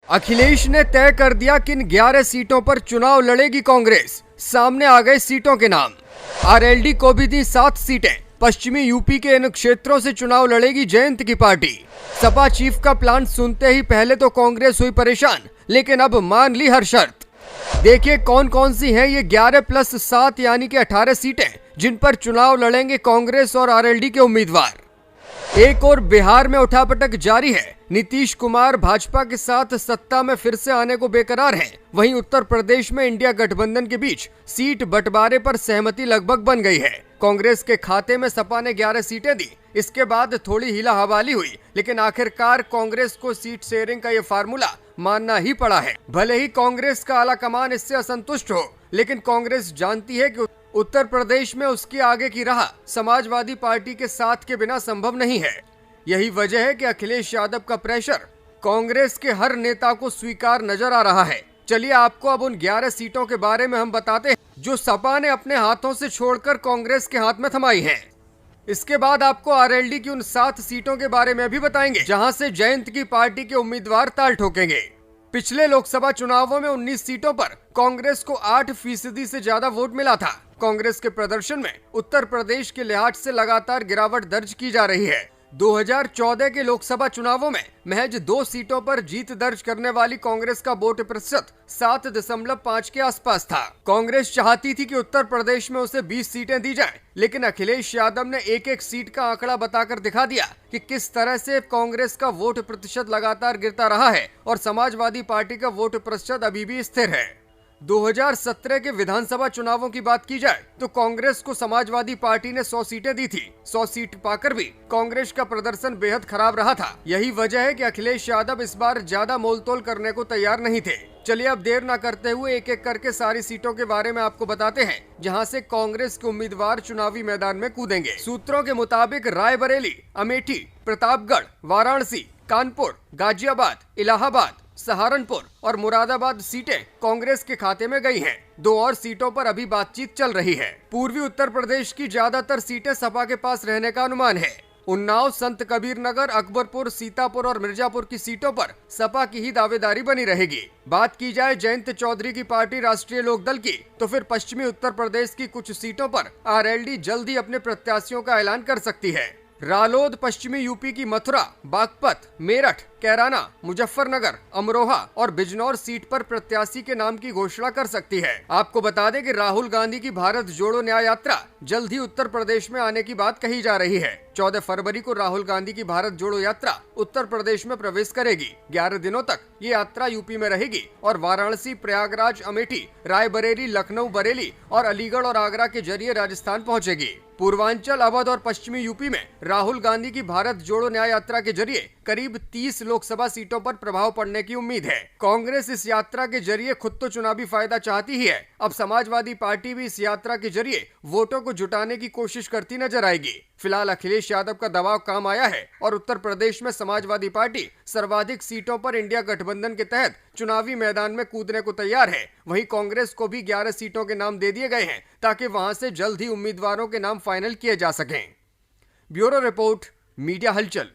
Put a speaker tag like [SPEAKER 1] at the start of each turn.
[SPEAKER 1] अखिलेश ने तय कर दिया किन 11 सीटों पर चुनाव लड़ेगी कांग्रेस। सामने आ गए सीटों के नाम। आरएलडी को भी दी 7 सीटें। पश्चिमी यूपी के इन क्षेत्रों से चुनाव लड़ेगी जयंत की पार्टी। सपा चीफ का प्लान सुनते ही पहले तो कांग्रेस हुई परेशान, लेकिन अब मान ली हर शर्त। देखिए कौन कौन सी हैं ये 11 + 7 यानी कि 18 सीटें जिन पर चुनाव लड़ेंगे कांग्रेस और आरएलडी के उम्मीदवार। एक और बिहार में उठापटक जारी है। नीतीश कुमार भाजपा के साथ सत्ता में फिर से आने को बेकरार हैं। वहीं उत्तर प्रदेश में इंडिया गठबंधन के बीच सीट बंटवारे पर सहमति लगभग बन गई है। कांग्रेस के खाते में सपा ने 11 सीटें दी। इसके बाद थोड़ी हिला हवाली हुई, लेकिन आखिरकार कांग्रेस को सीट शेयरिंग का ये फार्मूला मानना ही पड़ा है। भले ही कांग्रेस का आला कमान इससे असंतुष्ट हो, लेकिन कांग्रेस जानती है कि उत्तर प्रदेश में उसकी आगे की राह समाजवादी पार्टी के साथ के बिना संभव नहीं है। यही वजह है कि अखिलेश यादव का प्रेशर कांग्रेस के हर नेता को स्वीकार नजर आ रहा है। चलिए आपको अब उन 11 सीटों के बारे में हम बताते हैं जो सपा ने अपने हाथों से छोड़कर कांग्रेस के हाथ में थमाई हैं। इसके बाद आपको आरएलडी की उन 7 सीटों के बारे में भी बताएंगे जहां से जयंत की पार्टी के उम्मीदवार ताल ठोकेंगे। पिछले लोकसभा चुनावों में 19 सीटों पर कांग्रेस को 8% से ज्यादा वोट मिला था। कांग्रेस के प्रदर्शन में उत्तर प्रदेश के लिहाज से लगातार गिरावट दर्ज की जा रही है। 2014 के लोकसभा चुनावों में महज 2 सीटों पर जीत दर्ज करने वाली कांग्रेस का वोट प्रतिशत 7.5 के आसपास था। कांग्रेस चाहती थी कि उत्तर प्रदेश में उसे 20 सीटें दी जाएं, लेकिन अखिलेश यादव ने एक सीट का आंकड़ा बताकर दिखा दिया कि किस तरह से कांग्रेस का वोट प्रतिशत लगातार गिरता रहा है और समाजवादी पार्टी का वोट प्रतिशत अभी भी स्थिर है। 2017 के विधानसभा चुनावों की बात की जाए तो कांग्रेस को समाजवादी पार्टी ने 100 सीटें दी थी। 100 सीट पाकर भी कांग्रेस का प्रदर्शन बेहद खराब रहा था। यही वजह है कि अखिलेश यादव इस बार ज्यादा मोलतोल करने को तैयार नहीं थे। चलिए अब देर न करते हुए एक एक करके सारी सीटों के बारे में आपको बताते हैं जहां से कांग्रेस के उम्मीदवार चुनावी मैदान में कूदेंगे। सूत्रों के मुताबिक रायबरेली, अमेठी, प्रतापगढ़, वाराणसी, कानपुर, गाजियाबाद, इलाहाबाद, सहारनपुर और मुरादाबाद सीटें कांग्रेस के खाते में गई हैं। 2 और सीटों पर अभी बातचीत चल रही है। पूर्वी उत्तर प्रदेश की ज्यादातर सीटें सपा के पास रहने का अनुमान है। उन्नाव, संत कबीर नगर, अकबरपुर, सीतापुर और मिर्जापुर की सीटों पर सपा की ही दावेदारी बनी रहेगी। बात की जाए जयंत चौधरी की पार्टी राष्ट्रीय लोकदल की, तो फिर पश्चिमी उत्तर प्रदेश की कुछ सीटों पर आरएलडी जल्द ही अपने प्रत्याशियों का ऐलान कर सकती है। रालोद पश्चिमी यूपी की मथुरा, बागपत, मेरठ, कैराना, मुजफ्फरनगर, अमरोहा और बिजनौर सीट पर प्रत्याशी के नाम की घोषणा कर सकती है। आपको बता दें कि राहुल गांधी की भारत जोड़ो न्याय यात्रा जल्द ही उत्तर प्रदेश में आने की बात कही जा रही है। 14 फरवरी को राहुल गांधी की भारत जोड़ो यात्रा उत्तर प्रदेश में प्रवेश करेगी। 11 दिनों तक ये यात्रा यूपी में रहेगी और वाराणसी, प्रयागराज, अमेठी, रायबरेली, लखनऊ, बरेली और अलीगढ़ और आगरा के जरिए राजस्थान पहुंचेगी। पूर्वांचल, अवध और पश्चिमी यूपी में राहुल गांधी की भारत जोड़ो न्याय यात्रा के जरिए करीब 30 लोकसभा सीटों पर प्रभाव पड़ने की उम्मीद है। कांग्रेस इस यात्रा के जरिए खुद तो चुनावी फायदा चाहती ही है, अब समाजवादी पार्टी भी इस यात्रा के जरिए वोटों को जुटाने की कोशिश करती नजर आएगी। फिलहाल अखिलेश यादव का दबाव काम आया है और उत्तर प्रदेश में समाजवादी पार्टी सर्वाधिक सीटों पर इंडिया गठबंधन के तहत चुनावी मैदान में कूदने को तैयार है। वहीं कांग्रेस को भी 11 सीटों के नाम दे दिए गए हैं ताकि वहां से जल्द ही उम्मीदवारों के नाम फाइनल किए जा सकें। ब्यूरो रिपोर्ट, मीडिया हलचल।